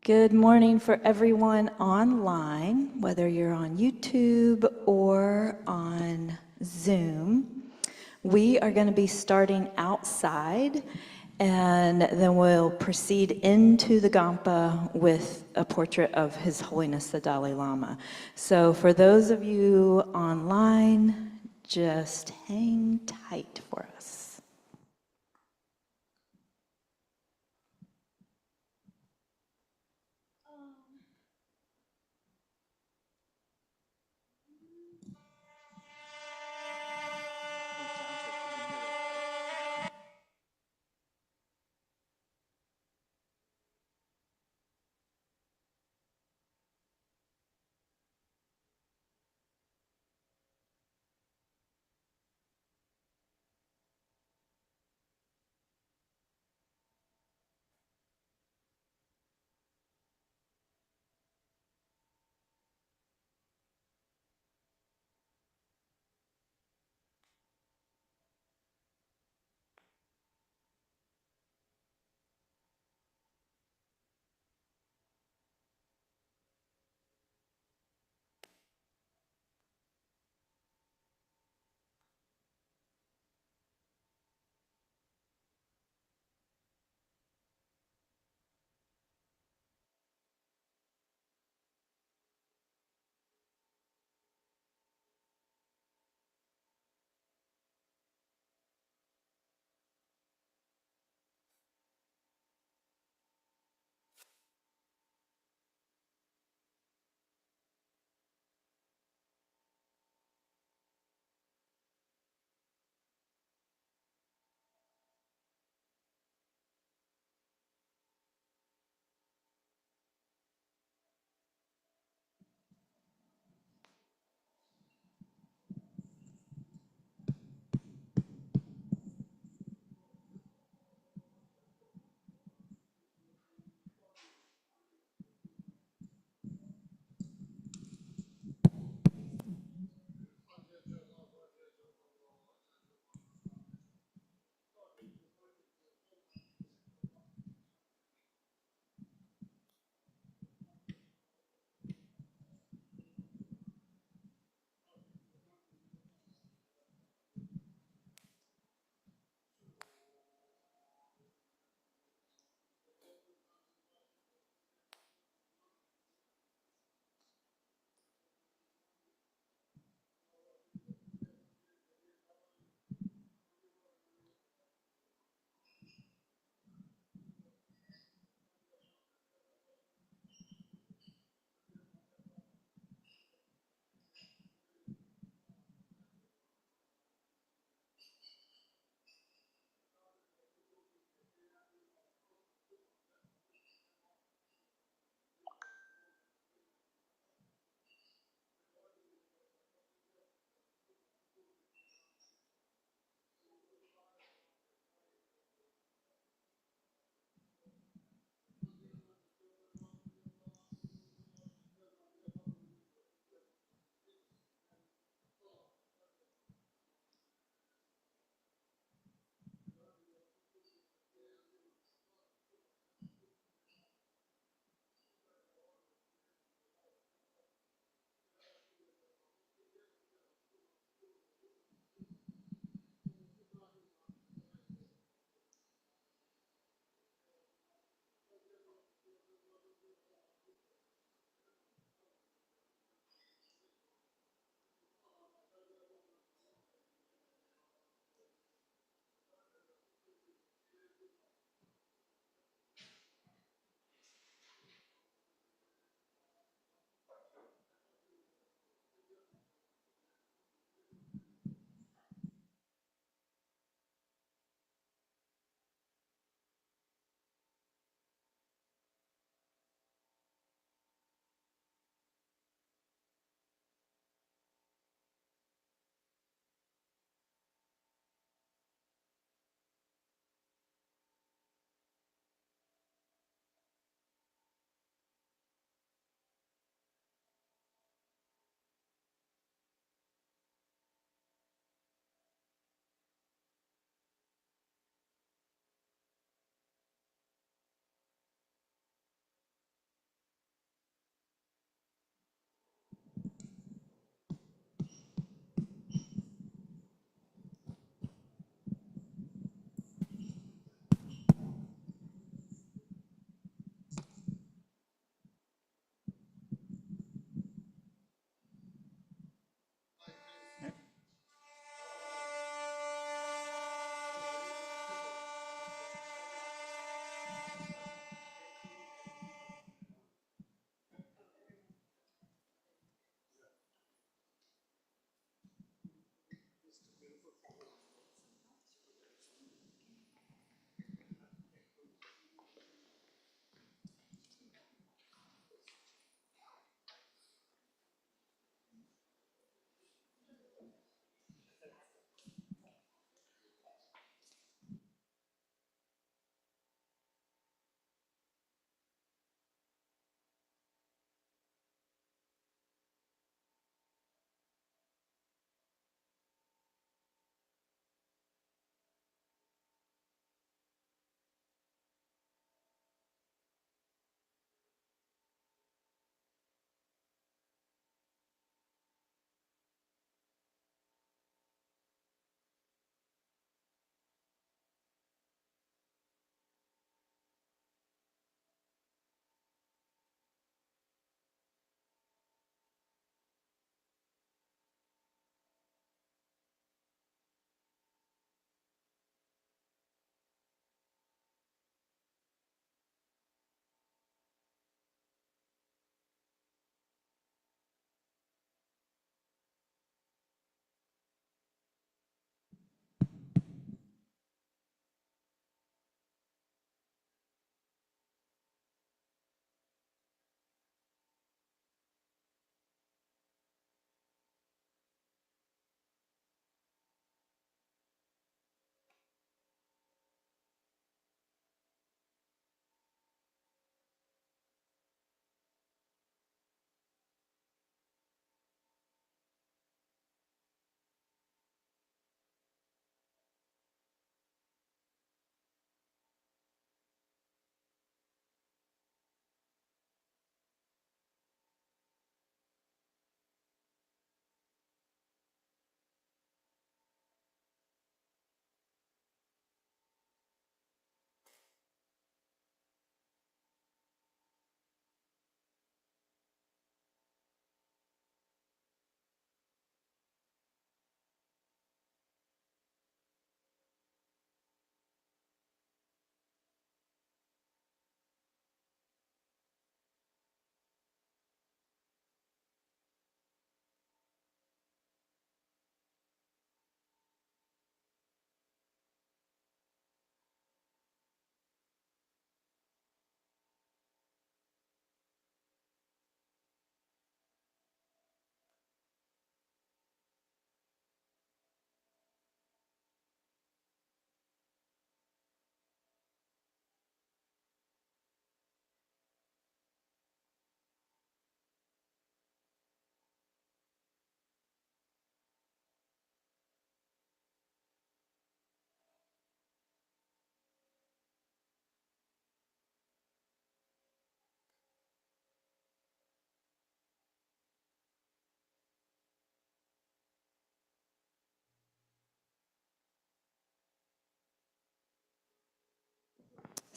Good morning for everyone online, whether you're on YouTube or on Zoom. We are going to be starting outside, and then we'll proceed into the Kadampa with a portrait of His Holiness the Dalai Lama. So for those of you online, just hang tight for us.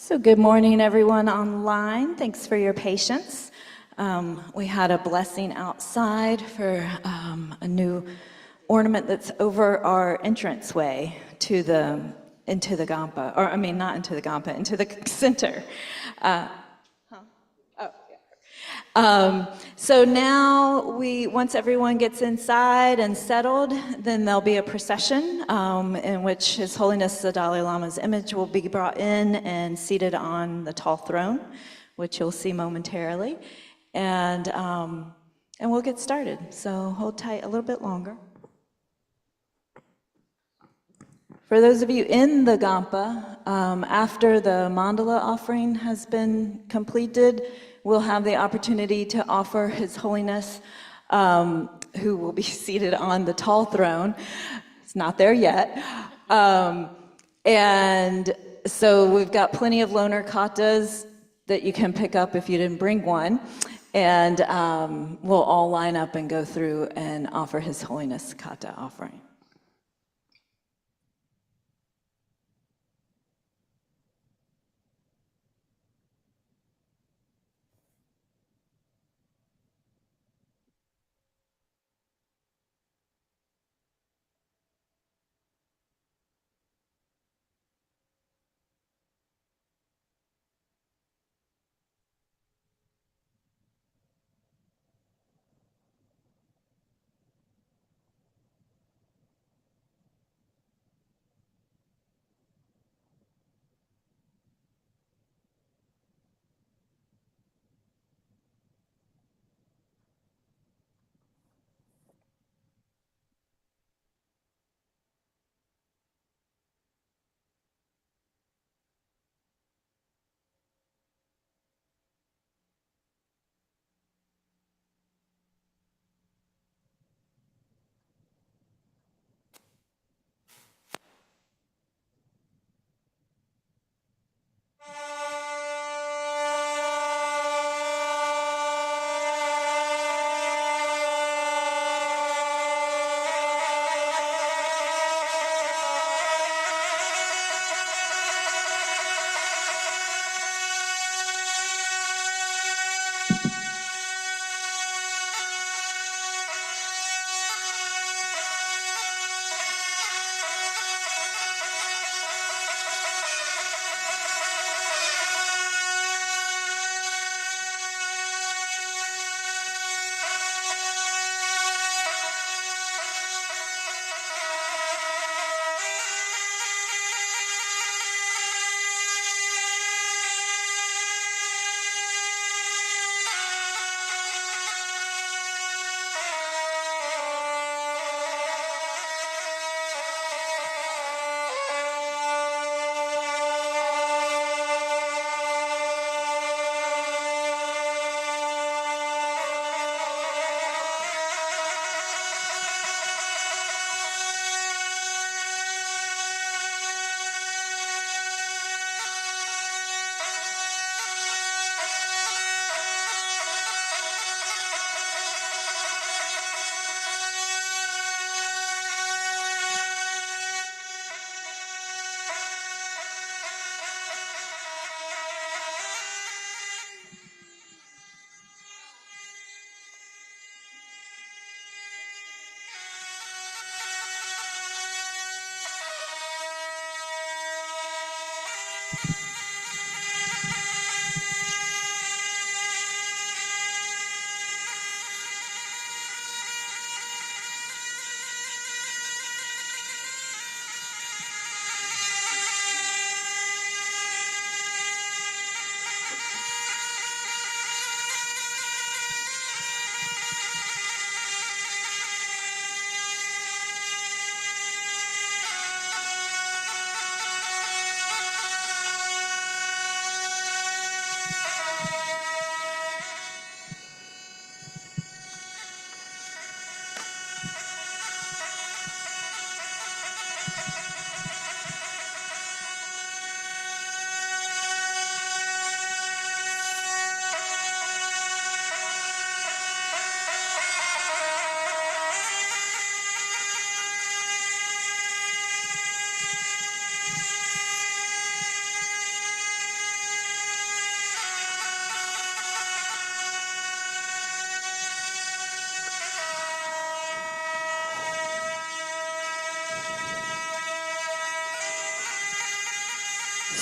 So good morning, everyone online. Thanks for your patience. We had a blessing outside for a new ornament that's over our entranceway into the Gampa, or I mean, not into the Gampa, into the center. So now once everyone gets inside and settled, then there'll be a procession in which His Holiness the Dalai Lama's image will be brought in and seated on the tall throne, which you'll see momentarily, and we'll get started. So hold tight a little bit longer. For those of you in the Gampa, after the mandala offering has been completed, we'll have the opportunity to offer His Holiness, who will be seated on the tall throne. It's not there yet. And so we've got plenty of loner katas that you can pick up if you didn't bring one. And we'll all line up and go through and offer His Holiness kata offering.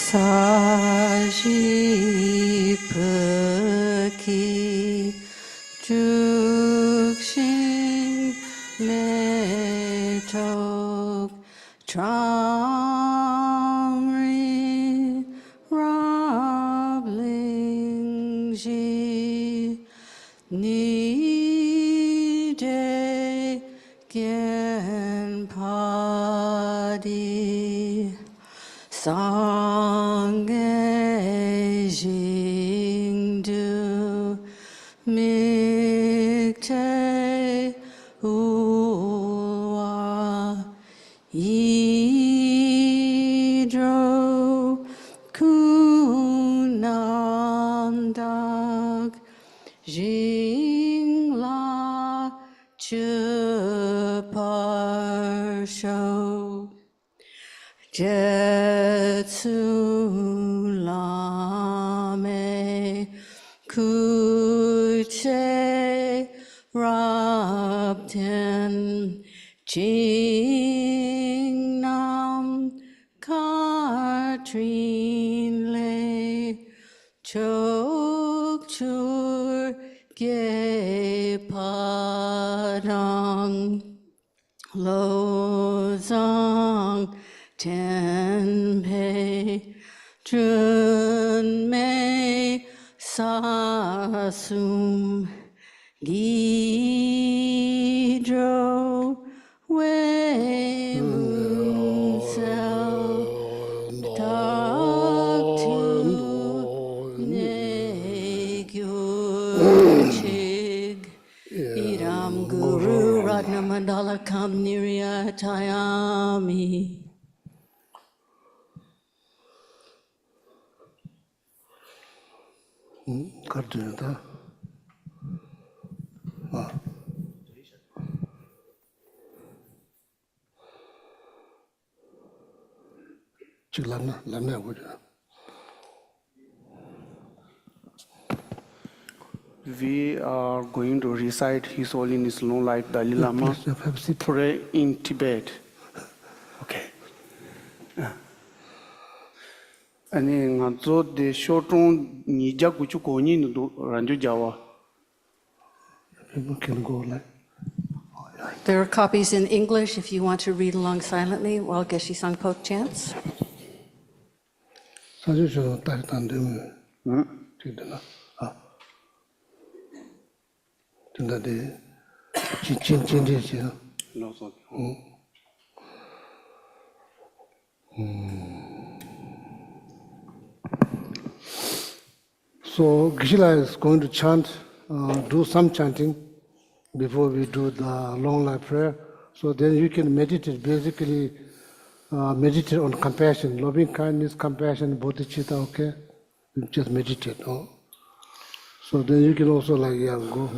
사시프키 죽신 내적 Tramri Rablingji Nide Genpadi Sange Jingdu Mikte Uwa Idro Kunamdag Jingla Chuparsho Jetsulame Kuche Rabten Jingnam Katrin Le Chokchur Ge Padang Losang Tenpei Junmei Sasum Gidro Wei Munsel Taktu Negyur Chig Iram Guru Ratna Mandala Kam Niryatayami. Kartuyada. Chilana, lana guja. We are going to recite His Holiness Long Life Dalai Lama pray in Tibet. Okay. 아니 ngazo de shotong nija kuchu koni no ranjo jawa. People can go like. There are copies in English if you want to read along silently while Geshe Sangpo chants. 사실 저 딸이 안 되면, 되나? 된다데, 진짜지. No so. So Gishila is going to chant, do some chanting before we do the long life prayer. So then you can meditate, basically meditate on compassion, loving kindness, compassion, bodhicitta, okay? You just meditate, no? So then you can also like, yeah, go.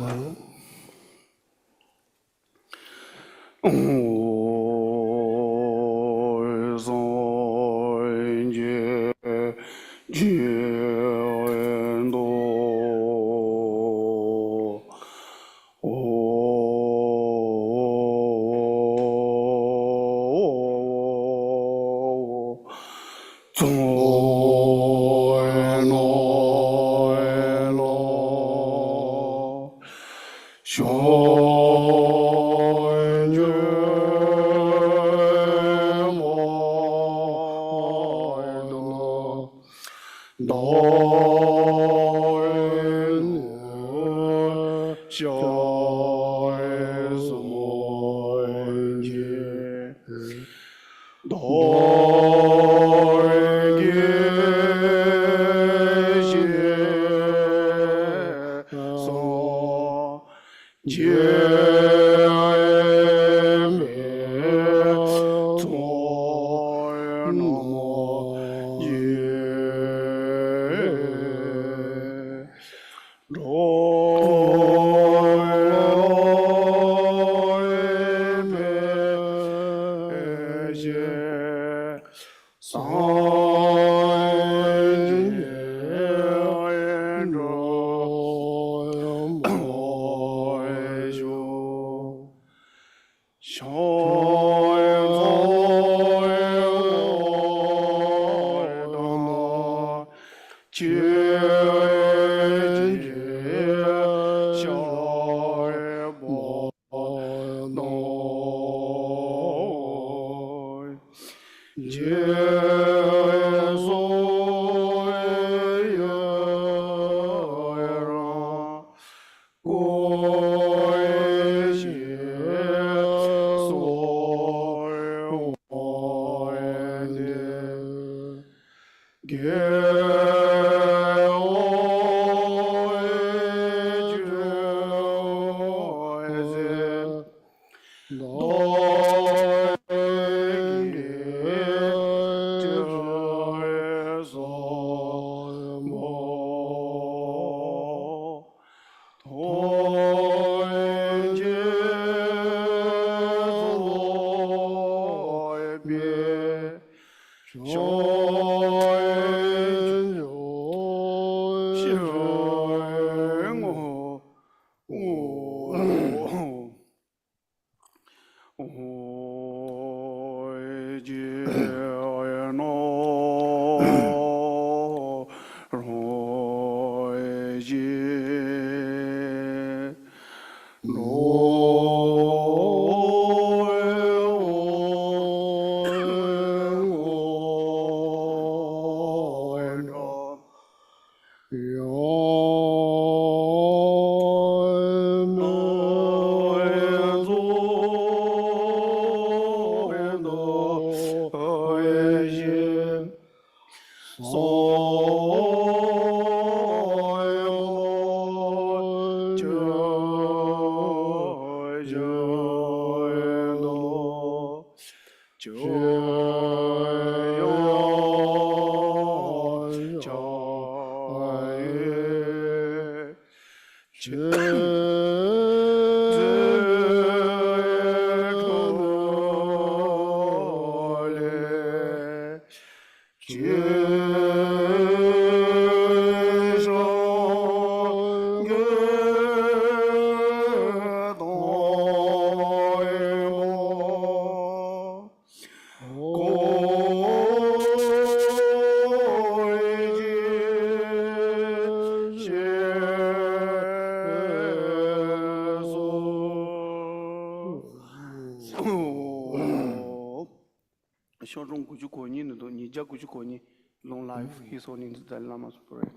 Long life, His Holiness Dalai Lama's prayer.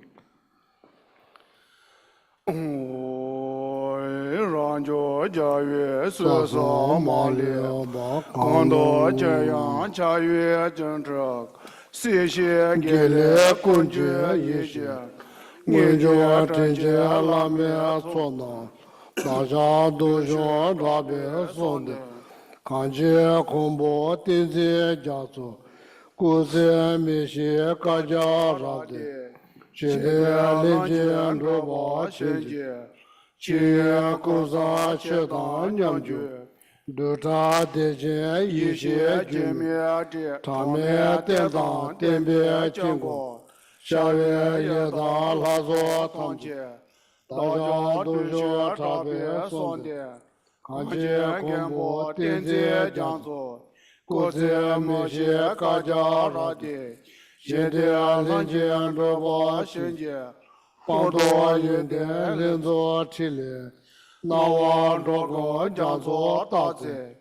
Ranjo Jayue Susa Mali Kondo Jayang Chayue Jentrak Sishe Gele Kunje Yishe Ninjo Tenje Lame Sona Daja Dojo Rabe Sonde Kanje Kombo Tenze Jaso Kuze Mishe Kaja Rade Chide Linje Androba Shenje Chia Kosa Chedan Nyamju Duta Deje Yishe Jimmy Tame Tendan Tembe Chingo Shave Yeda Lazo Tanje Daja Dojo Tabe Sonde Kanje Kombo Tenze Janzo Koze Moshe Kaja Rade Shede Alanji Androba Shenje Pando Yende Lenzo Chile Nawa Drogo Janzo Taze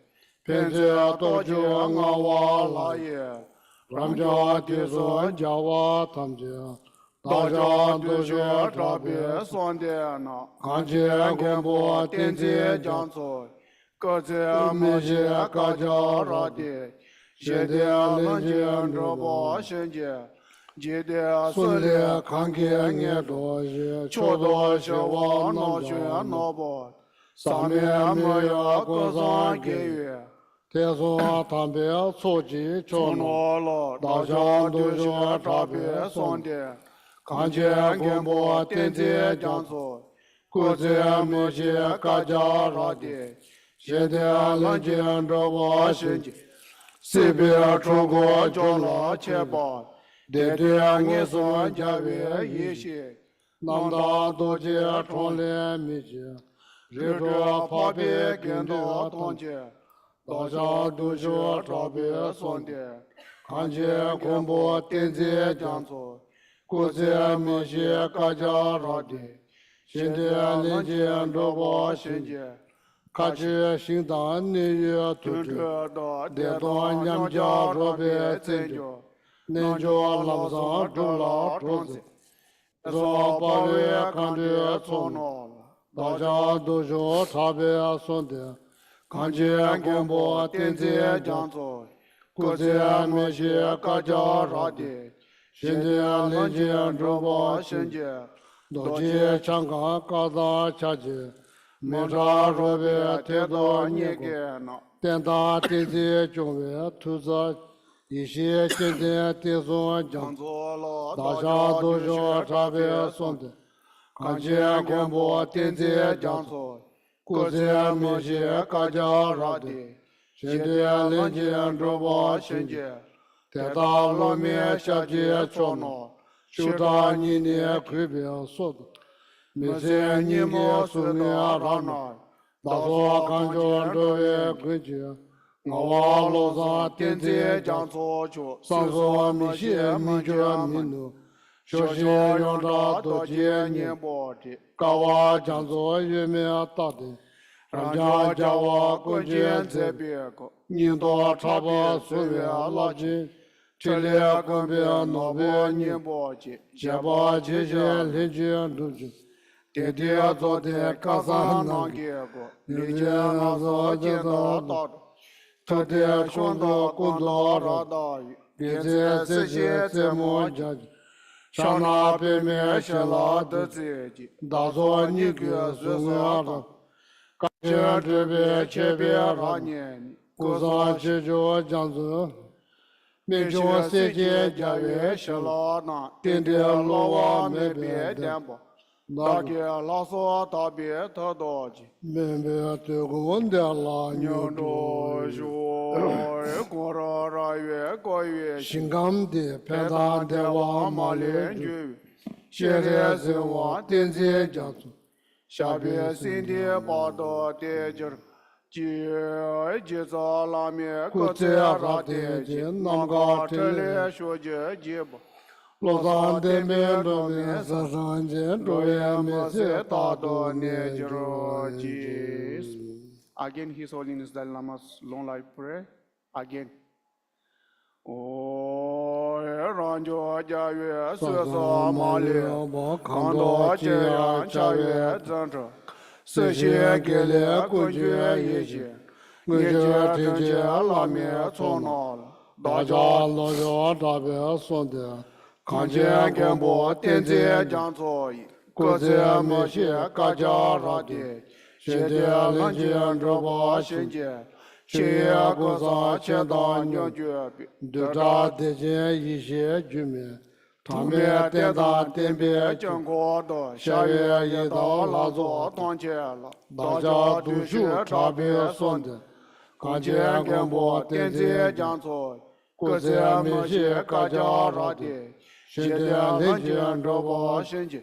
Penze Tojo Ngawa Laye Ramja Tizo Jawa Tamje Daja Dojo Trabe Sondena Kanje Gembo Tenze Janzo Koze Moshe Kaja Rade Shede Alanji Androba Shenje Jede Sule Kange Nye Doje Chodo Shewa No Shue Nobo Same Amaya Kozan Geye Tezo Tambe Soji Chono Dajan Dojo Tabe Sonde Kanje Gombo Tenze Janso Koze Moshe Kaja Rade Shede Alanji Androba Shenje Sibia Trogo Jola Cheba Dede Angeso Jave Yeshe Nanda Doje Tronle Mije Rido Pape Gendo Tonje Daja Dojo Trabe Sonde Kanje Kombo Tenze Janso 国家民些各家热的，现在人间多把心结，开启新的年月度日，连段娘家若别真着，人家老上住了桌子，说八月看着从哪，大家都说差别算的，看见广播电视讲座。国家民些各家热的，现在人间多把心结，多节香港各大家节，没啥若别太多年过，电大电视中外投资一些现在电视讲座，大家都说差别算的，看见广播电视讲座，国家民些各家热的。现在人间多把心结，太大路面下街吵闹，就他你年快别说的，没些你们说的让哪，大家看着这位规矩，我往路上电视讲错去，上说没些没觉没怒，小心用着多几年不的，搞我讲错越没大的。人家叫我过节在别个，你多差不岁月老紧，这里跟别闹不年不节，节把节节邻居都去，天天昨天刚上那给个，邻居那时见到大的，头天想到工作让大雨，别在这些在么家去，上那边面些拉的自己，大说你给是啥的。感这边前边让年，过上去就讲子，民众世界家园是老难，天天老王没别点吧，大给老少大别他多去，没别对我的老牛多说，过着越过越心甘的，偏袒的往马连去，现在是往电视讲子。下边新的报道的就是，早拉面各自啥的，那个这里说这节目，路上的面都面上上见，这也没是大多年就是节。Again, His Holiness Dalai Lama's long life prayer. Again. 让家家园岁岁马里，看到这样家园真正，实现给了国家一切，我就听见拉面从哪了，大家老家这边说的，看见广播电视讲座，国家没些各家啥的，现在人间这把心结。七国上前当娘绝壁，对着地界一些居民，他们电大电别经过的，下月一到拉座团结了，大家都是差别算的，看见广播电视讲座，国家没些各家啥的，现在人间这把心情，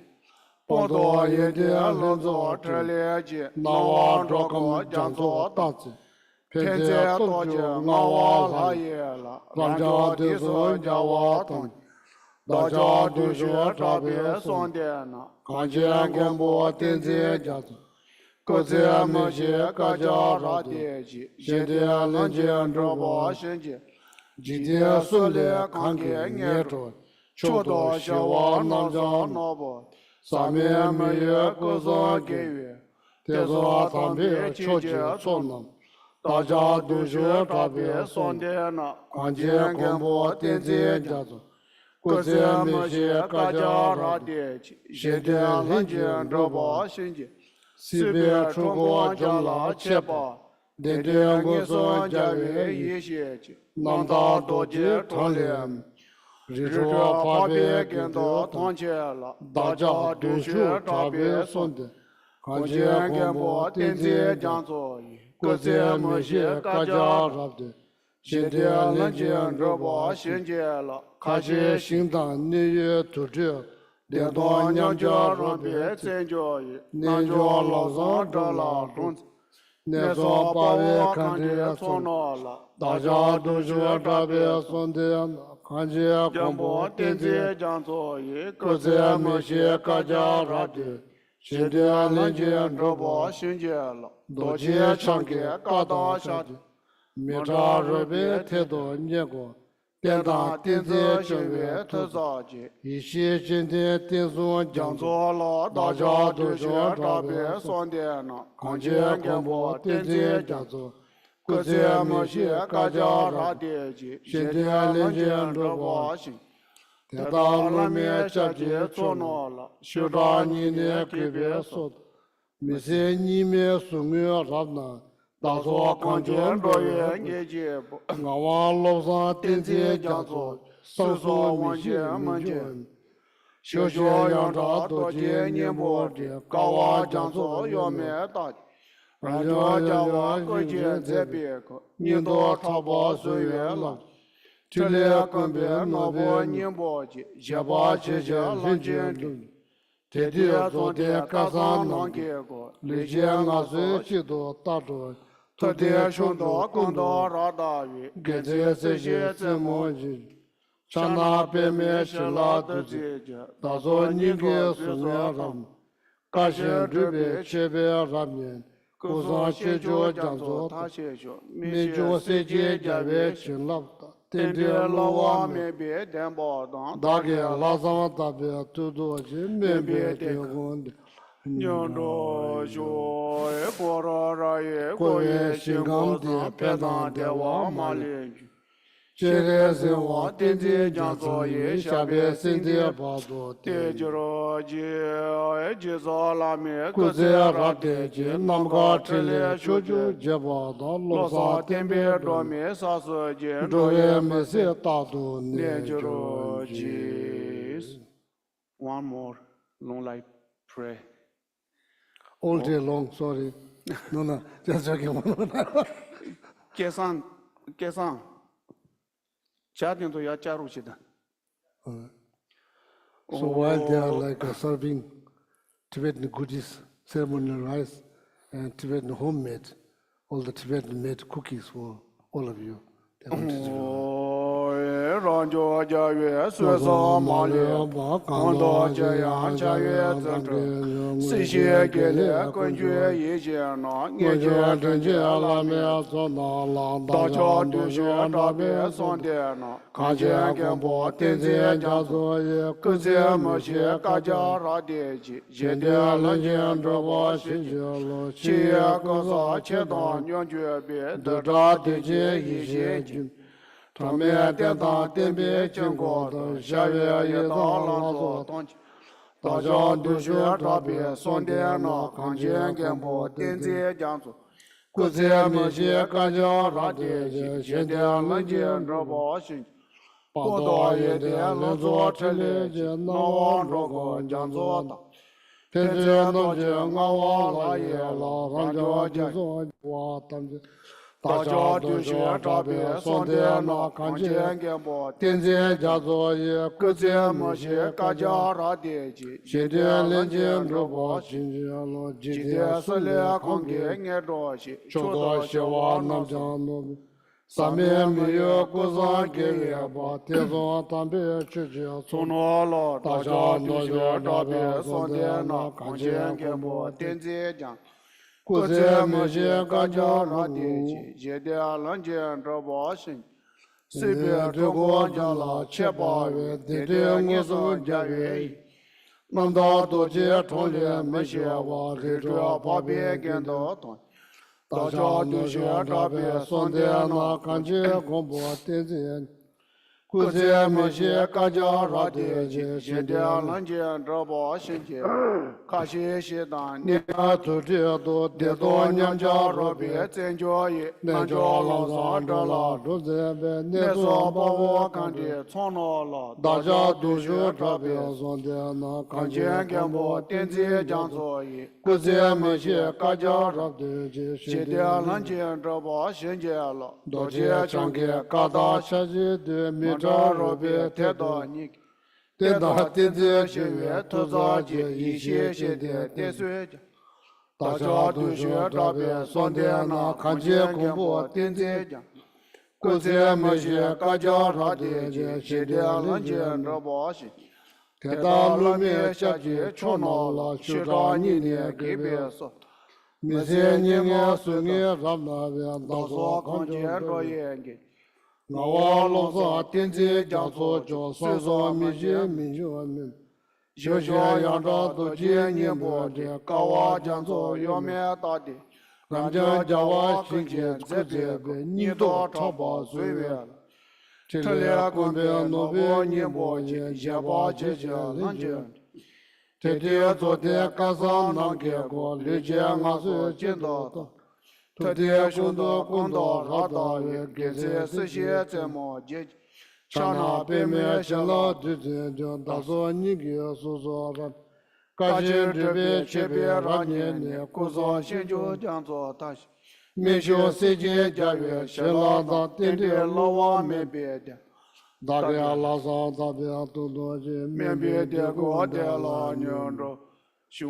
报道一点人做这连接，那往这个讲座大字。偏在多久我拉也了，人家都说叫我懂，大家都说这边算的呢。看见广播电视讲座，各自没些各家啥的去，现在人间这把心情，今天说的看看眼中，瞧到小娃那家那不，上面没有各种给予，但是他们悄悄做呢。大家都说这边算的呢，看见广播电视讲座，各自没些各家啥的去，现在人间这把心情，随便出国将拉七八，天天我说家园一些去，南大多节团联，日出旁边跟到团结了，大家都说这边算的，看见广播电视讲座。各自没些各家啥的，现在人间这把心结了，开始新的年月度日，连到娘家上边真教育，娘家老上这拉种子，那说8月看见从哪了，大家都说这边算的，看见广播电子讲座也各自某些各家拉的，现在人间这把新建了，多些长给高大下的，没查热别太多年过，电大电子教育特早的，一些今天电视讲座了，大家都学这边上电脑，看见广播电子讲座。各自某些各家拉的去，现在人间这把行，天大人民下界做哪了？学到你呢给别说，没些你们送我啥呢？大说看见多远也接不，我往路上电子讲座，搜索文件文件，小学养着多几年不的，高娃讲座要没大。人家家娃过节在别个，你到茶包岁月了，这里跟别老婆年包的，也把这些人间的，天天昨天赶上能给个，理解俺是几多大多，昨天穷到刚到上大雨，跟这些怎么的，上那边面是拉的姐姐，他说你给送我什么，感谢这边这边上面。故上写着讲座，他写着，没就世界家别亲了的，天天老王没别点包当，大概拉上大别多多去没别点红的，娘着学也过着也过也心刚的，别当的王马邻居。这个生活天天讲作业，下边身体不多，天就着急，急着拉面，各自拉点钱，那么个吃了小酒结巴到路上天边着面啥时间，这也没些大多，天就着急。One more long life pray. All day long, sorry. No, just joking. 解散。家庭都要加入去的。So while they are like serving Tibetan goodies, ceremonial rice, and Tibetan homemade, all the Tibetan made cookies for all of you. 让家家园岁上马了，看到这样家园真正，谁先给了根据意见呢？眼前真见了面做那浪，大家都学这边上电脑，看见广播电视讲座也各自某些各家上电器，现在人间这把新鲜了，企业各上前当两绝别，得着电器一些进。他们电当电别经过的，下月一到了做东西，大家都学这边上电脑，看见广播电视讲座，各自某些各家上电器，现在人间这把新。不到一天能做这里去，那往这个讲座的，天天都去俺往那也了，俺家就说我当着。大家都学这边上电脑，看见广播电视讲座也各自某些各家上电器，现在人间这把新鲜了，今天是两看给俺着些，说到希望能讲弄。上面没有故上给也把电上当别直接从哪了，大家都学这边上电脑，看见广播电视讲。各自某些各家上电器，现在人间这把新，随便这国家了7、8月，天天我送家园，难道多些同学没学话，这要把别跟到团，大家都学这边上电脑，看见广播电视。各自某些各家上电器，现在人间这把新钱，看些西单，你看都这多，得到娘家这边真交易，俺家老上这了，都这边，你说把我看的闯哪了？大家都学这边上电脑，看见广播电视讲座业，各自某些各家上电器，现在人间这把新钱了，多些钱给各大下级的民。这若别天到你，天到电子学院投资界一些些的电水家，大家都学这边上电脑，看见广播电视讲， Kuze Moshe Kaja Rade, Shede Lanjan Rabashi, Kedalumi Shaji, Chonola, Shirani, Gibeso, Mizenia Sungi Rama, Dazo Kanji Royengi, Nawalosa, Tinzi, Janso, Jo, Suzo, Miji, Mijuamin, Jojo Yanda, Doji, Nimbo, Kawa, Janso, Yome Tadi. Ranjan Jawa Shinje Zebe Nido Taba Zuwe Telia Kumbe Nobo Nibo Jaba Jeja Lanjan Tetia Zote Kaza Nange Go Leja Ngazu Jindo Tetia Shundo Kundo Rada Geze Sishe Zemo Jej Chana Peme Shala Duje Dazo Nigi Suzo Kajir Debe Chebe Ranye Kuzo Shinju Janzo Tash Misho Siji Javi Shelada Tindi Lawa Mebede Dage Laza Dabe Atudoji Mebede Gode La Nyondro Shu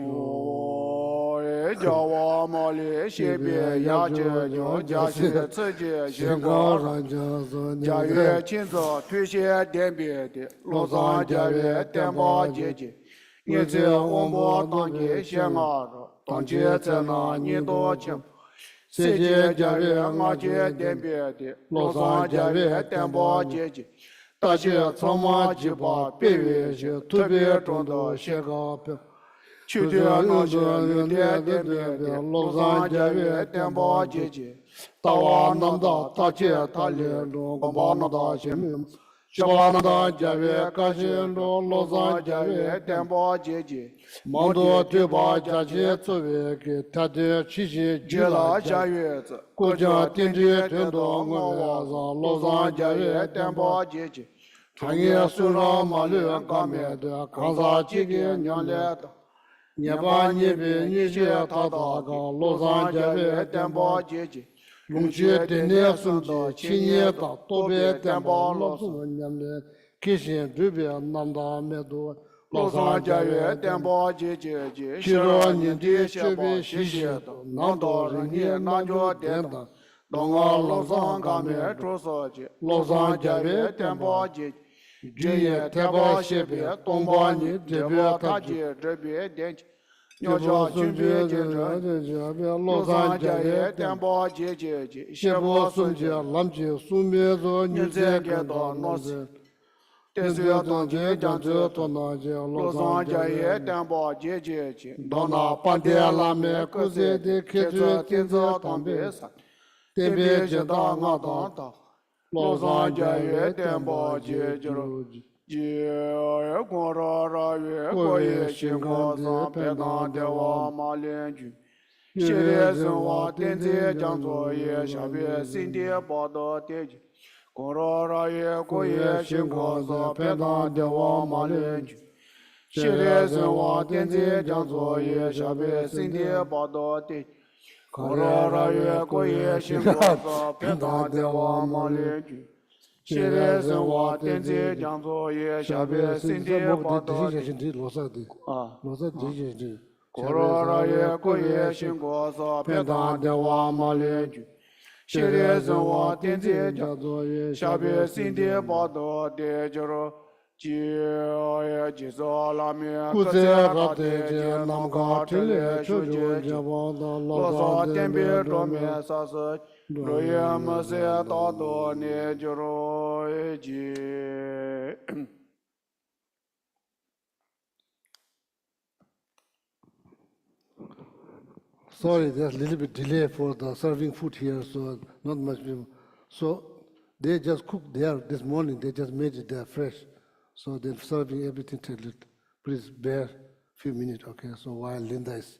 Jawa Mali Shebe Yaje Jo Jashi Tsuji Shingar Jaye Chinzo Tuishe Dembede Losar Jaye Temba Jeje Nizi Ombo Tangi Shengaro, Tangi Zena Nido Chim, Siji Javi Ngaji Dembede, Losar Javi Tembo Jeji, Tashi Tsama Jiba, Bivi, Tubi Tondo Shega, Chudi Noshi, Dembede, Losar Javi Tembo Jeji, Tawa Nanda, Tachi Tali, Gombanada Shimim. Shabana Javi Kashindo Losar Javi Tembo Jeji Mondo Tiba Jaji Tsuveki Tade Chishi Jila Javi Kuja Tindi Tendo Ngawaza Losar Javi Tembo Jeji Tangi Sura Malu Kamede Kanza Chigi Nyaleta Nyeba Nyebi Nishi Tataga Losar Javi Tembo Jeji Lungche Tene Sunji, Chinye Da, Tobe Temba Losu Nyamle, Kishin Dubi Nanda Medo, Losan Jaye Temba Jeje, Shiro Nindi Shebe Shishedo, Nando Rinye Nanjo Denda, Donga Losan Game Trosoji, Losan Jaye Temba Jeje, Juye Teba Shebe, Tombani, Debe Taji, Debe Dench, Nyoja Junbe Jeje, Losan Jaye Temba Jeje, Shebo Sunje, Lamje, Sumezo, Nizegeda, Nosi, Tesuya Tanje, Janjo Tonaje, Losan Jaye Temba Jeje, Dona Pandela Me Kuze de Ketu Tinza Tambesa, Tebe Jeda Ngadanta, Losan Jaye Temba Jeje, Jie Gora Ye Koye Shingo San Pedan Dewa Malenju. Shire Zwa Tenzi Janzo Ye Shabe Sindi Bada Teji. Gora Ye Koye Shingo San Pedan Dewa Malenju. Shire Zwa Tenzi Janzo Ye Shabe Sindi Bada Teji. Gora Ye Koye Shingo San Pedan Dewa Malenju. Shire Zwa Tenzi Janzo Ye Shabe Sindi Bada Teji. Losa Diji. Korora Ye Koye Shingo Sa Pedan Dewa Malenju. Shire Zwa Tenzi Janzo Ye Shabe Sindi Bada Teji. Jie Jizo Lami Kuze Rate Namga Tile Chuju Jabanda Losa Tembi Romi Losa Sasa Roye Mase Tato Ne Jiro Ji. Sorry, there's a little bit delay for the serving food here, so not much people. So they just cooked there this morning, they just made it there fresh. So they're serving everything till it. Please bear a few minutes, okay? So while Linda is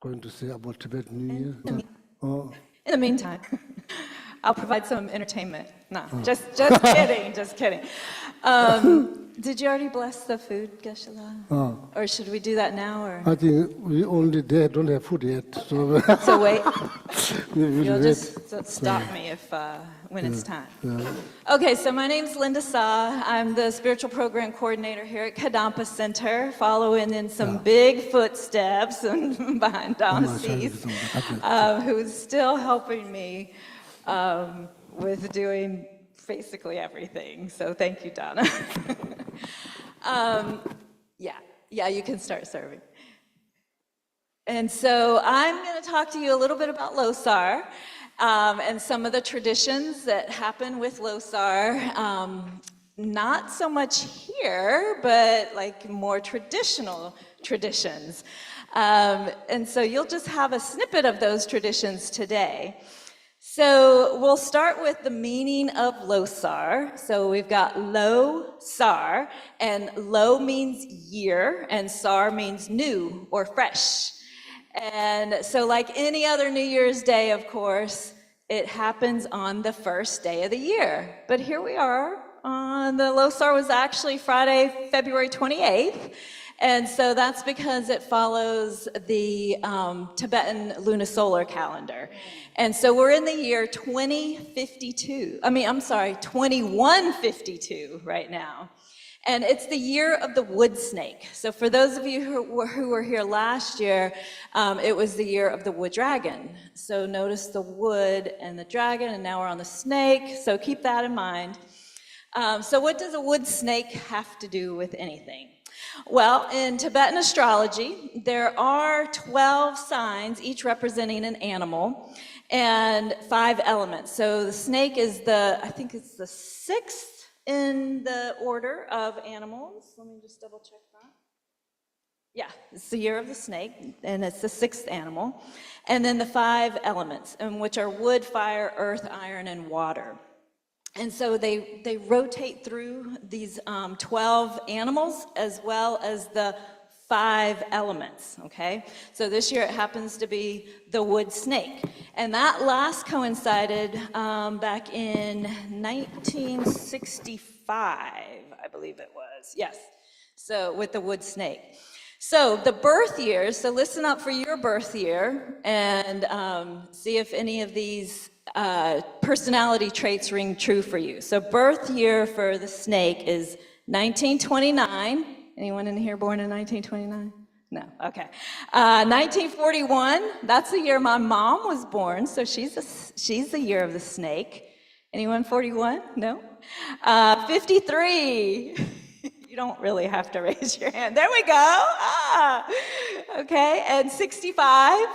going to say about Tibet New Year. In the meantime, I'll provide some entertainment. No, just kidding, just kidding. Did you already bless the food, Geshe-la? Or should we do that now? Or I think we only there don't have food yet, so so wait, we will you'll wait. just stop me if when it's time. Okay, so my name's Linda Sa. I'm the spiritual program coordinator here at Kadampa Center, following in some big footsteps and behind Donna Cease, who's still helping me with doing basically everything. So thank you, Donna. Yeah, you can start serving. And so I'm going to talk to you a little bit about Losar and some of the traditions that happen with Losar. Not so much here, but like more traditional traditions. And so you'll just have a snippet of those traditions today. So we'll start with the meaning of Losar. So we've got Lo-Sar, and Lo means year, and Sar means new or fresh. And so like any other New Year's Day, of course, it happens on the first day of the year. But here we are. The Losar was actually Friday, February 28th. And so that's because it follows the Tibetan lunisolar calendar. And so we're in the year 2152 right now. And it's the year of the wood snake. So for those of you who were here last year, it was the year of the wood dragon. So notice the wood and the dragon, and now we're on the snake. So keep that in mind. So what does a wood snake have to do with anything? Well, in Tibetan astrology, there are 12 signs, each representing an animal, and 5 elements. So the snake is I think it's the 6th in the order of animals. Let me just double check that. Yeah, it's the year of the snake, and it's the 6th animal. And then the 5 elements, which are wood, fire, earth, iron, and water. And so they rotate through these 12 animals as well as the 5 elements, okay? So this year it happens to be the wood snake. And that last coincided back in 1965, I believe it was, yes. So with the wood snake. So the birth years, so listen up for your birth year and see if any of these personality traits ring true for you. So birth year for the snake is 1929. Anyone in here born in 1929? No, okay. 1941, that's the year my mom was born, so she's the year of the snake. Anyone 41? No? 53. You don't really have to raise your hand. There we go. Okay, and 65.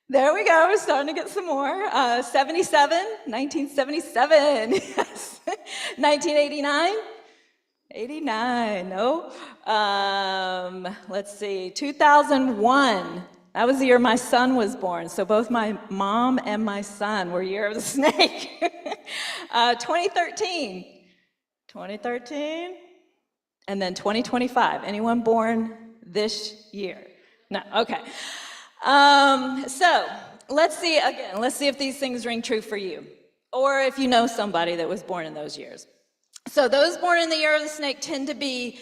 There we go, we're starting to get some more. 1977, yes. 1989, 89, no. Let's see, 2001, that was the year my son was born. So both my mom and my son were year of the snake. 2013, and then 2025. Anyone born this year? No, okay. So let's see if these things ring true for you, or if you know somebody that was born in those years. So those born in the year of the snake tend to be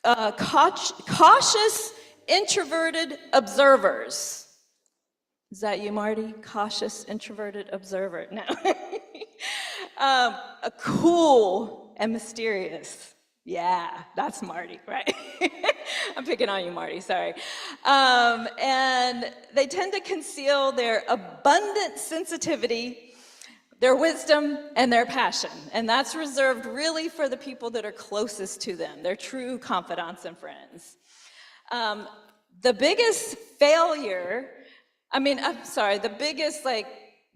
cautious, introverted observers. Is that you, Marty? Cautious, introverted observer. No. Cool and mysterious. Yeah, that's Marty, right? I'm picking on you, Marty, sorry. And they tend to conceal their abundant sensitivity, their wisdom, and their passion. And that's reserved really for the people that are closest to them, their true confidants and friends. The biggest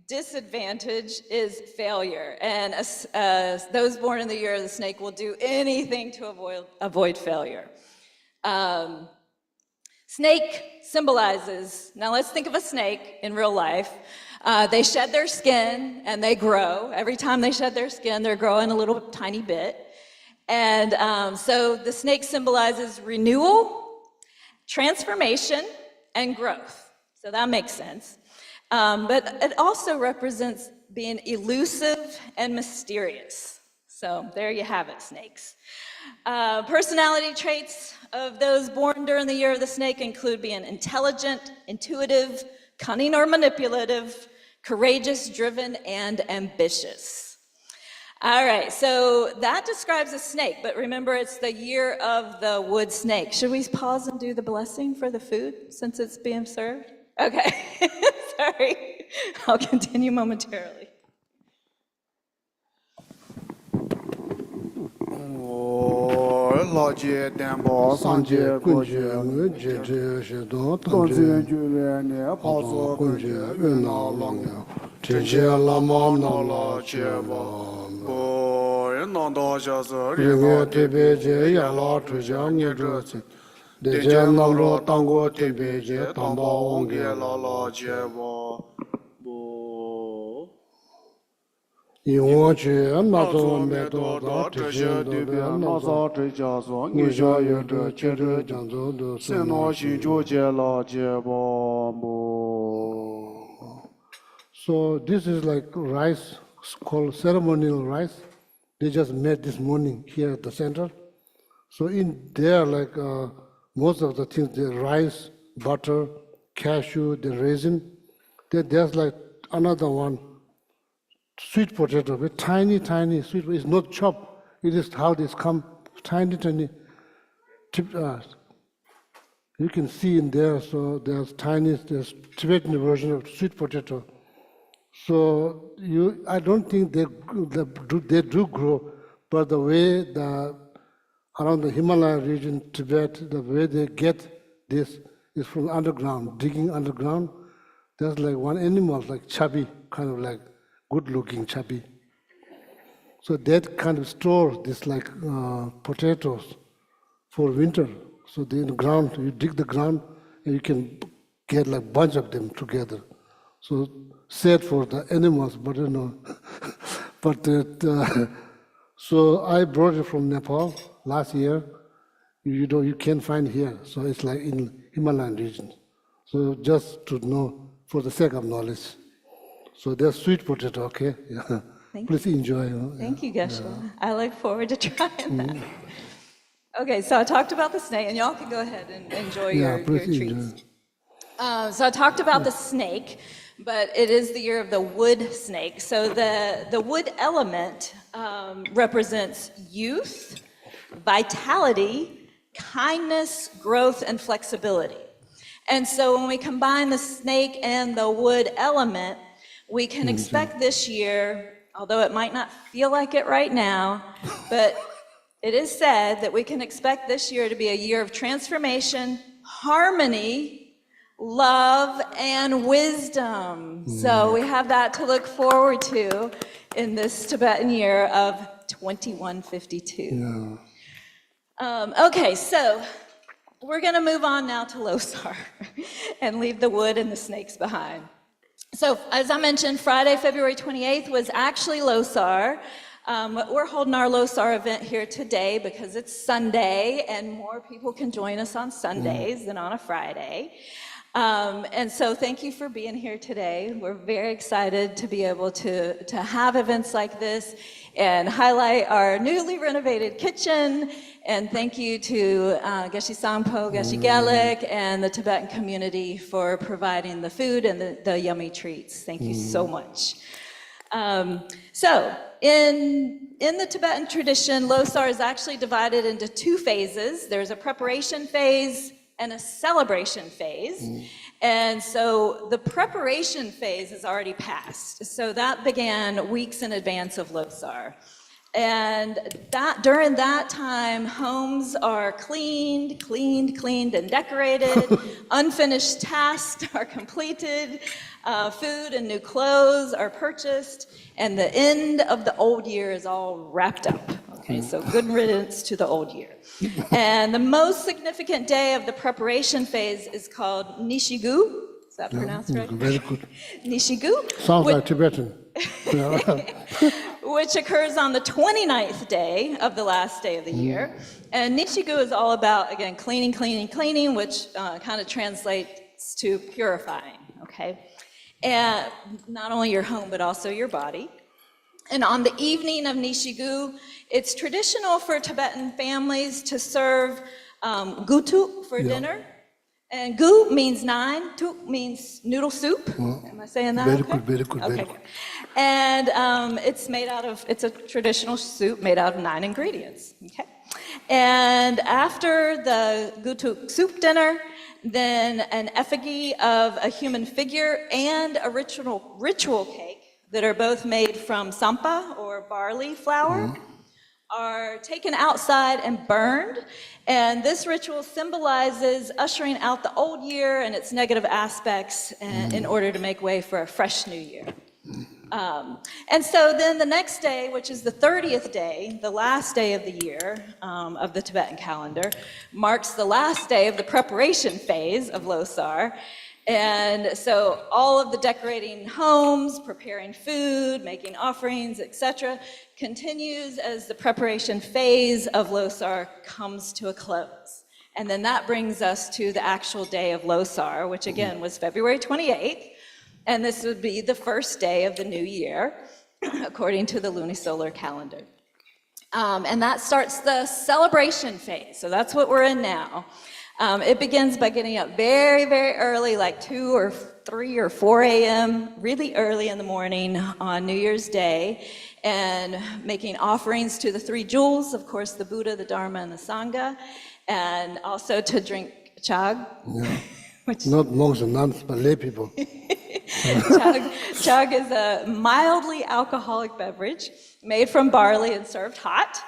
disadvantage is failure, and those born in the year of the snake will do anything to avoid failure. Snake symbolizes, now let's think of a snake in real life. They shed their skin and they grow. Every time they shed their skin, they're growing a little tiny bit. And so the snake symbolizes renewal, transformation, and growth. So that makes sense. But it also represents being elusive and mysterious. So there you have it, snakes. Personality traits of those born during the year of the snake include being intelligent, intuitive, cunning or manipulative, courageous, driven, and ambitious. All right, so that describes a snake, but remember it's the year of the wood snake. Should we pause and do the blessing for the food since it's being served? Okay, sorry. I'll continue momentarily. 我老街担保上街过去，棍节这些都东京剧院呢，跑错棍节越闹浪了，这些老毛闹了街吧，我人闹到小时候，人我特别节也老出家你这些，得见闹了当过特别节，当把我给老街吧，不。因我去那种没多大这些都别那啥这家说，你想有这接着讲走的是那心就接了接吧不。So this is like rice called ceremonial rice. They just made this morning here at the center. So in there, like most of the things, the rice, butter, cashew, the raisin. Then there's like another one. Sweet potato, very tiny, tiny sweet. It's not chopped. It is how this come, tiny, tiny. You can see in there. So there's there's Tibetan version of sweet potato. So I don't think they do grow, but the way around the Himalaya region, Tibet, the way they get this is from underground, digging underground. There's like one animal, like chubby, kind of like good-looking chubby. So that kind of store this like potatoes for winter. So in the ground, you dig the ground, and you can get like a bunch of them together. So sad for the animals, but you know, but so I brought it from Nepal last year. You can't find here, so it's like in Himalayan region. So just to know, for the sake of knowledge. So there's sweet potato, okay? Yeah. Please enjoy. Thank you, Geshe. I look forward to trying that. Okay, so I talked about the snake, and y'all can go ahead and enjoy your treats. Enjoy. So I talked about the snake, but it is the year of the wood snake. So the wood element represents youth, vitality, kindness, growth, and flexibility. And so when we combine the snake and the wood element, we can expect this year, although it might not feel like it right now, but it is said that we can expect this year to be a year of transformation, harmony, love, and wisdom. So we have that to look forward to in this Tibetan year of 2152. Okay, so we're going to move on now to Losar and leave the wood and the snakes behind. So as I mentioned, Friday, February 28th was actually Losar. We're holding our Losar event here today because it's Sunday and more people can join us on Sundays than on a Friday. And so thank you for being here today. We're very excited to be able to have events like this and highlight our newly renovated kitchen. And thank you to Geshe Sangpo, Geshe Gelik, and the Tibetan community for providing the food and the yummy treats. Thank you so much. So in the Tibetan tradition, Losar is actually divided into two phases. There's a preparation phase and a celebration phase. And so the preparation phase is already passed. So that began weeks in advance of Losar. And during that time, homes are cleaned, and decorated. Unfinished tasks are completed. Food and new clothes are purchased. And the end of the old year is all wrapped up. Okay, so good riddance to the old year. And the most significant day of the preparation phase is called Nishigu. Is that pronounced right? Very good. Nishigu. Sounds like Tibetan. Which occurs on the 29th day of the last day of the year. And Nishigu is all about, again, cleaning, which kind of translates to purifying, okay? And not only your home, but also your body. And on the evening of Nishigu, it's traditional for Tibetan families to serve gutu for dinner. And gu means 9, tuk means noodle soup. Am I saying that? Very good. Okay. And it's a traditional soup made out of 9 ingredients. Okay. And after the gutu soup dinner, then an effigy of a human figure and a ritual cake that are both made from sampa or barley flour are taken outside and burned. And this ritual symbolizes ushering out the old year and its negative aspects in order to make way for a fresh new year. And so then the next day, which is the 30th day, the last day of the year of the Tibetan calendar, marks the last day of the preparation phase of Losar. And so all of the decorating homes, preparing food, making offerings, etc., continues as the preparation phase of Losar comes to a close. And then that brings us to the actual day of Losar, which again was February 28th. And this would be the first day of the new year, according to the lunisolar calendar. And that starts the celebration phase. So that's what we're in now. It begins by getting up very, very early, like 2 or 3 or 4 a.m., really early in the morning on New Year's Day, and making offerings to the 3 jewels, of course, the Buddha, the Dharma, and the Sangha, and also to drink chag. Yeah. Which Not monks and nuns, but lay people. Chag is a mildly alcoholic beverage made from barley and served hot.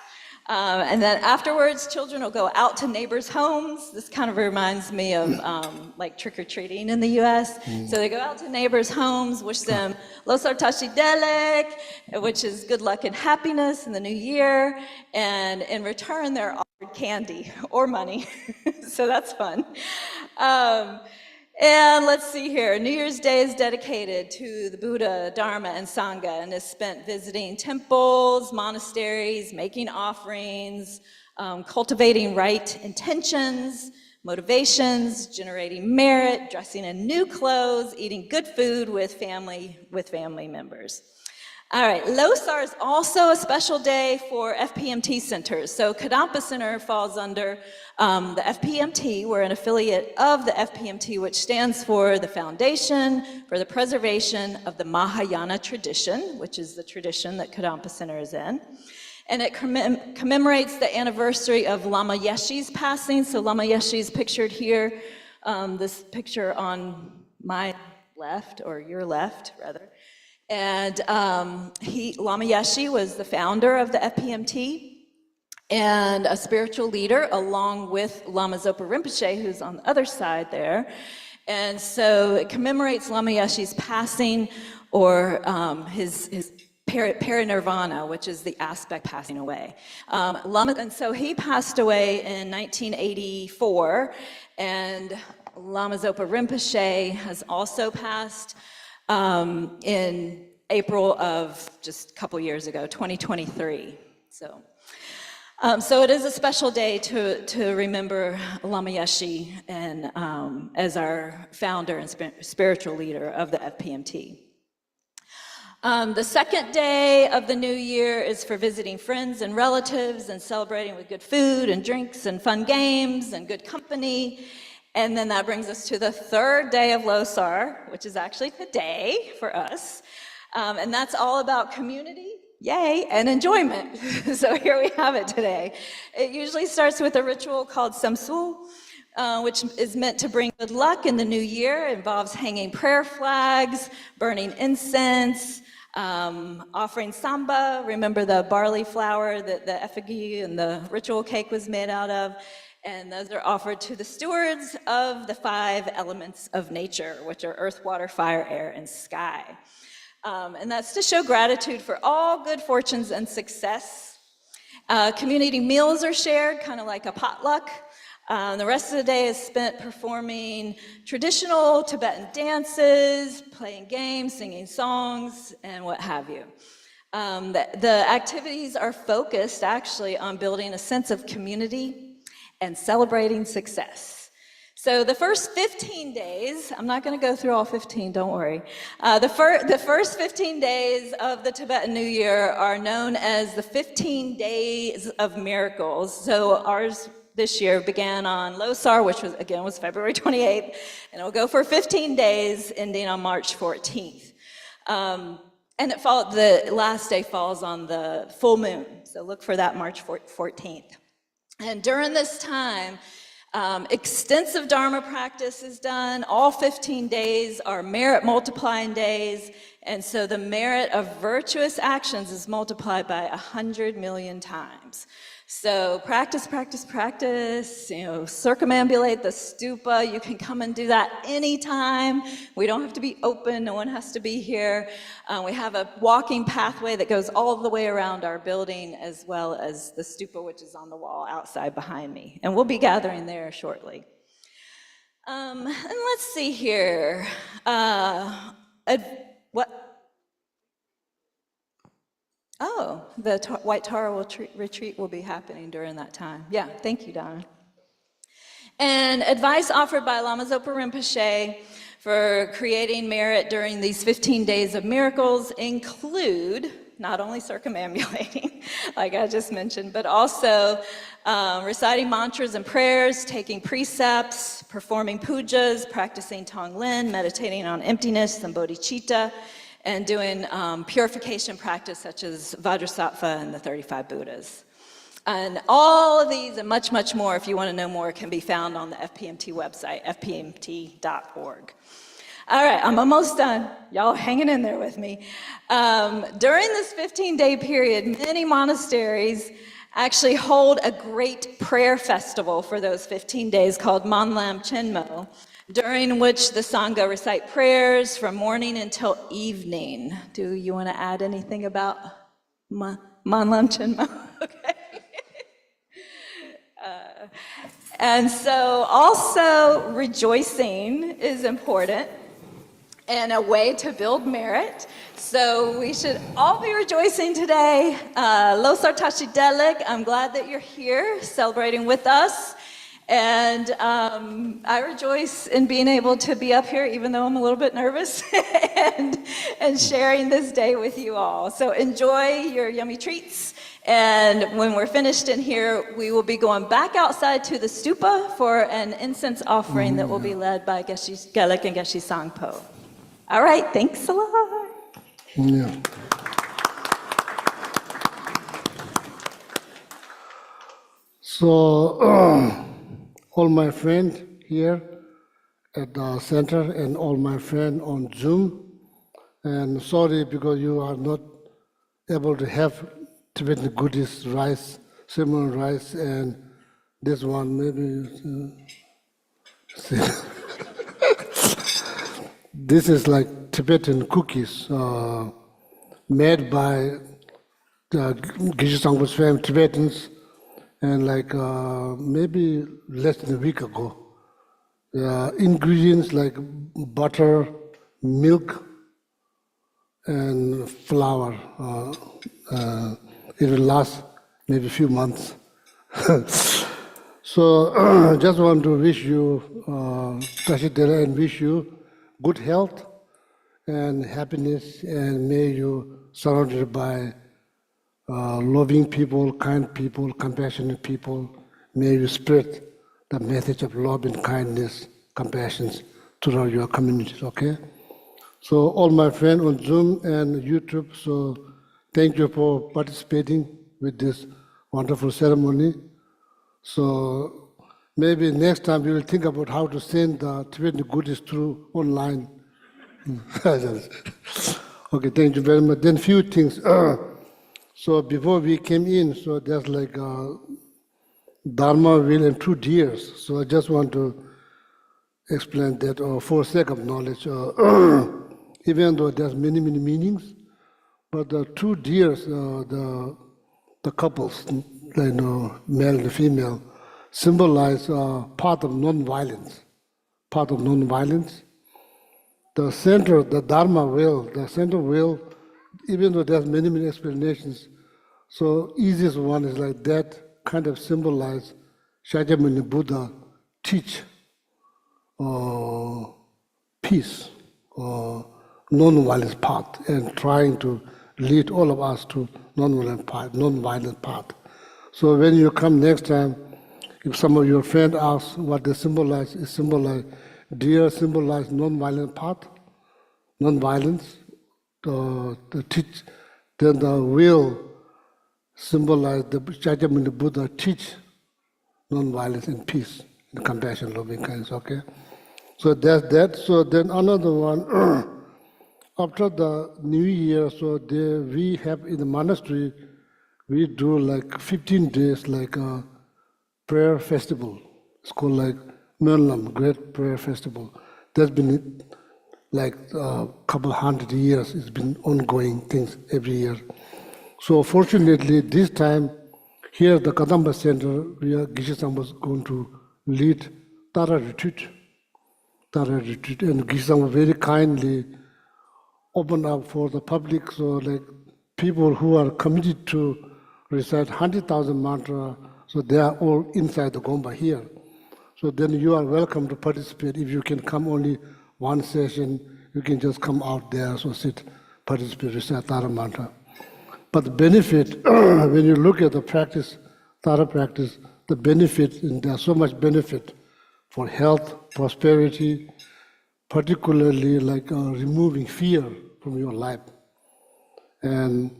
And then afterwards, children will go out to neighbors' homes. This kind of reminds me of like trick-or-treating in the U.S. So they go out to neighbors' homes, wish them Losar Tashi Delek, which is good luck and happiness in the new year. And in return, they're offered candy or money. So that's fun. And let's see here, New Year's Day is dedicated to the Buddha, Dharma, and Sangha, and is spent visiting temples, monasteries, making offerings, cultivating right intentions, motivations, generating merit, dressing in new clothes, eating good food with family members. All right, Losar is also a special day for FPMT centers. So Kadampa Center falls under the FPMT. We're an affiliate of the FPMT, which stands for the Foundation for the Preservation of the Mahayana Tradition, which is the tradition that Kadampa Center is in. And it commemorates the anniversary of Lama Yeshe's passing. So Lama Yeshe is pictured here, this picture on my left, or your left, rather. And Lama Yeshe was the founder of the FPMT and a spiritual leader, along with Lama Zopa Rinpoche, who's on the other side there. And so it commemorates Lama Yeshe's passing, or his parinirvana, which is the aspect passing away. And so he passed away in 1984, and Lama Zopa Rinpoche has also passed in April of just a couple years ago, 2023. So it is a special day to remember Lama Yeshe and as our founder and spiritual leader of the FPMT. The second day of the new year is for visiting friends and relatives and celebrating with good food and drinks and fun games and good company. And then that brings us to the third day of Losar, which is actually today for us. And that's all about community, yay, and enjoyment. So here we have it today. It usually starts with a ritual called Samsu, which is meant to bring good luck in the new year. It involves hanging prayer flags, burning incense, offering samba. Remember the barley flour that the effigy and the ritual cake was made out of? And those are offered to the stewards of the 5 elements of nature, which are earth, water, fire, air, and sky. And that's to show gratitude for all good fortunes and success. Community meals are shared, kind of like a potluck. The rest of the day is spent performing traditional Tibetan dances, playing games, singing songs, and what have you. The activities are focused actually on building a sense of community and celebrating success. So the first 15 days, I'm not going to go through all 15, don't worry. The first 15 days of the Tibetan New Year are known as the 15 Days of Miracles. So ours this year began on Losar, which was February 28th, and it will go for 15 days, ending on March 14th. And the last day falls on the full moon, so look for that March 14th. And during this time, Extensive Dharma practice is done. All 15 days are merit multiplying days. And so the merit of virtuous actions is multiplied by 100 million times. So practice, practice, practice, circumambulate the stupa. You can come and do that anytime. We don't have to be open. No one has to be here. We have a walking pathway that goes all the way around our building, as well as the stupa, which is on the wall outside behind me. And we'll be gathering there shortly. And let's see here. What? Oh, the White Tara retreat will be happening during that time. Yeah, thank you, Donna. And advice offered by Lama Zopa Rinpoche for creating merit during these 15 days of miracles include not only circumambulating, like I just mentioned, but also reciting mantras and prayers, taking precepts, performing pujas, practicing Tonglen, meditating on emptiness and bodhicitta, and doing purification practice such as Vajrasattva and the 35 Buddhas. And all of these and much, much more, if you want to know more, can be found on the FPMT website, fpmt.org. All right, I'm almost done. Y'all hanging in there with me. During this 15-day period, many monasteries actually hold a great prayer festival for those 15 days called Manlam Chenmo, during which the Sangha recite prayers from morning until evening. Do you want to add anything about Manlam Chenmo? Okay. And so also rejoicing is important and a way to build merit. So we should all be rejoicing today. Losar Tashi Delik, I'm glad that you're here celebrating with us. And I rejoice in being able to be up here, even though I'm a little bit nervous, and sharing this day with you all. So enjoy your yummy treats. And when we're finished in here, we will be going back outside to the stupa for an incense offering that will be led by Geshe Gelek and Geshe Sangpo. All right, thanks a lot. Yeah. So, all my friends here at the center and all my friends on Zoom, and sorry because you are not able to have Tibetan goodies, rice, cinnamon rice, and this one maybe. This is like Tibetan cookies made by Geshe Sangpo's family, Tibetans, and like maybe less than a week ago. Ingredients like butter, milk, and flour. It will last maybe a few months. So just want to wish you, Tashitera, and wish you good health and happiness, and may you surrounded by loving people, kind people, compassionate people. May you spread the message of love and kindness, compassion throughout your communities, okay? So all my friends on Zoom and YouTube, so thank you for participating with this wonderful ceremony. So maybe next time we will think about how to send the Tibetan goodies through online. Okay, thank you very much. Then few things. So before we came in, so there's like Dharma wheel and 2 deers. So I just want to explain that for sake of knowledge, even though there's many, many meanings, but the 2 deers, the couples, male and female, symbolize part of non-violence. Part of non-violence. The center, the Dharma wheel, the center wheel, even though there's many, many explanations, so easiest one is like that kind of symbolize Shakyamuni Buddha teach peace, non-violence path, and trying to lead all of us to non-violent path. So when you come next time, if some of your friends ask what they symbolize, it symbolize deer symbolize non-violent path, non-violence. The teach, then the will symbolize the Shakyamuni Buddha teach non-violence and peace and compassion, loving kindness, okay? So that's that. So then another one, after the New Year, so we have in the monastery, we do like 15 days like a prayer festival. It's called like Mönlam, Great Prayer Festival. That's been like a couple 100 years. It's been ongoing things every year. So fortunately, this time, here at the Kadampa Center, Geshe-san was going to lead Tara retreat. And Geshe-san very kindly opened up for the public, so like people who are committed to recite 100,000 mantra, so they are all inside the Gompa here. So then you are welcome to participate. If you can come only one session, you can just come out there, so sit, participate, recite Tara mantra. But the benefit, when you look at the practice, Tara practice, the benefit, and there's so much benefit for health, prosperity, particularly like removing fear from your life. And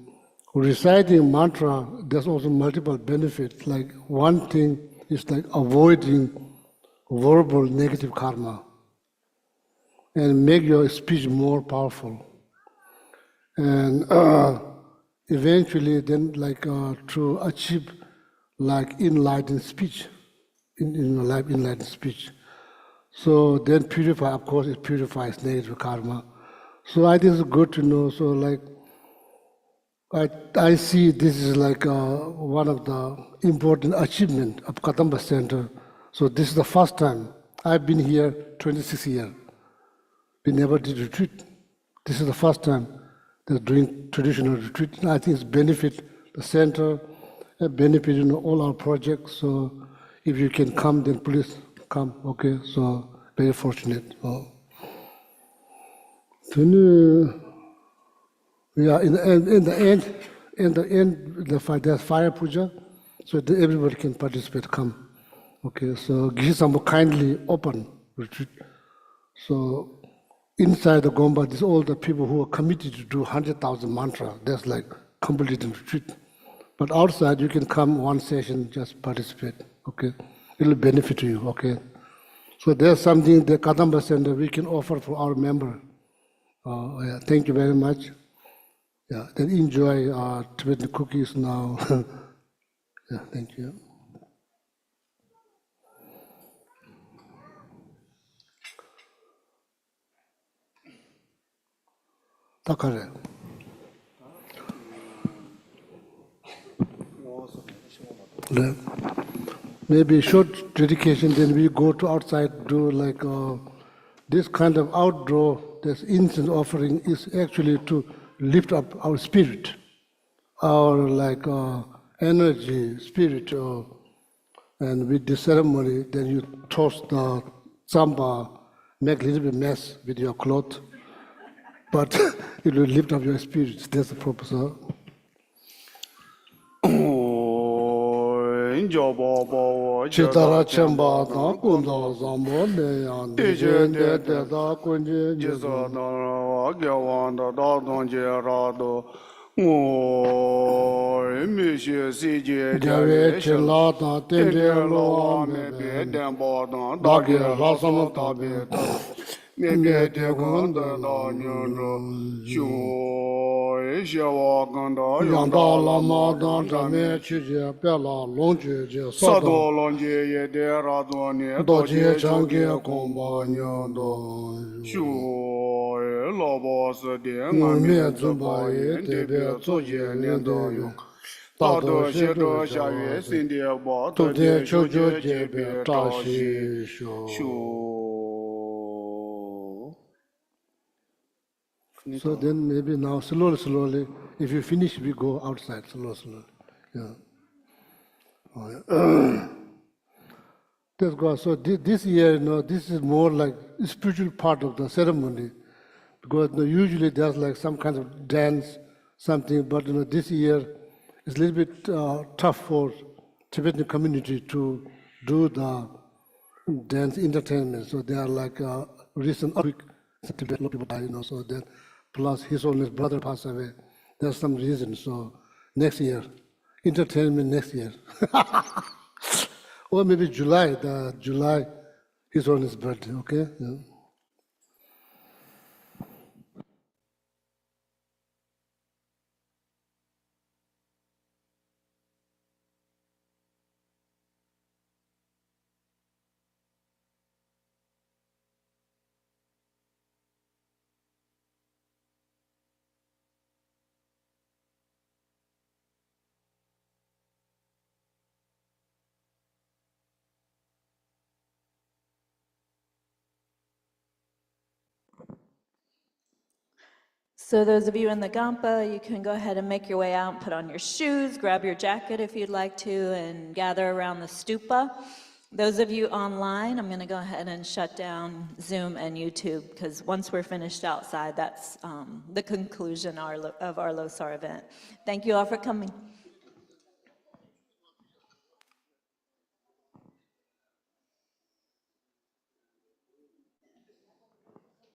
reciting mantra, there's also multiple benefits. Like one thing is like avoiding verbal negative karma and make your speech more powerful. And eventually then like to achieve like enlightened speech, in your life enlightened speech. So then purify, of course, it purifies negative karma. So I think it's good to know. So like, I see this is like one of the important achievement of Kadampa Center. So this is the first time. I've been here 26 years. We never did retreat. This is the first time they're doing traditional retreat. And I think it's benefit the center, benefit all our projects. So if you can come, then please come. Okay, so very fortunate. Yeah, in the end, there's fire puja, so that everybody can participate. Come. Okay, so Geshe-san will kindly open retreat. So inside the Gompa, there's all the people who are committed to do 100,000 mantra. That's like complete retreat. But outside, you can come one session, just participate. Okay, it'll benefit you. Okay, so there's something the Kadampa Center we can offer for our member. Yeah, thank you very much. Yeah, then enjoy Tibetan cookies now. Yeah, thank you. Takare. Maybe short dedication, then we go to outside, do like this kind of outdoor, this incense offering is actually to lift up our spirit, our like energy, spirit, and with the ceremony, then you toss the samba, make a little bit mess with your cloth, but it will lift up your spirit. That's the purpose. Chitara chamba na kunda zambo le yan de de da kunje Jesu na gyawanda da donje rado o mi shi si je jawe chela da tende lo me be den bo da da ge ge la sama ta be me ge de gon da da nyu no shu e xia wa gan da yang da la ma da da me chi je pe la long je je sa sa da do long je ye de ra do ne do je chang ge kong ba nyu do shu e lo bo se de mu ma me me zu ba ye de be zo je ne do yo大德学者下月心的宝德的求觉界别照西修。 So then maybe now slowly, if you finish, we go outside slowly. Yeah. Oh, yeah. Let's go. So this year, this is more like a spiritual part of the ceremony, because usually there's like some kind of dance, something. But this year, it's a little bit tough for Tibetan community to do the dance entertainment. So they are like recent week, Tibetan people die, so then. Plus his only brother passed away. There's some reason. So next year, entertainment next year. or maybe July, July is on his birthday, okay? Yeah. So those of you in the Gampa, you can go ahead and make your way out, put on your shoes, grab your jacket if you'd like to, and gather around the stupa. Those of you online, I'm going to go ahead and shut down Zoom and YouTube, because once we're finished outside, that's the conclusion of our Losar event. Thank you all for coming.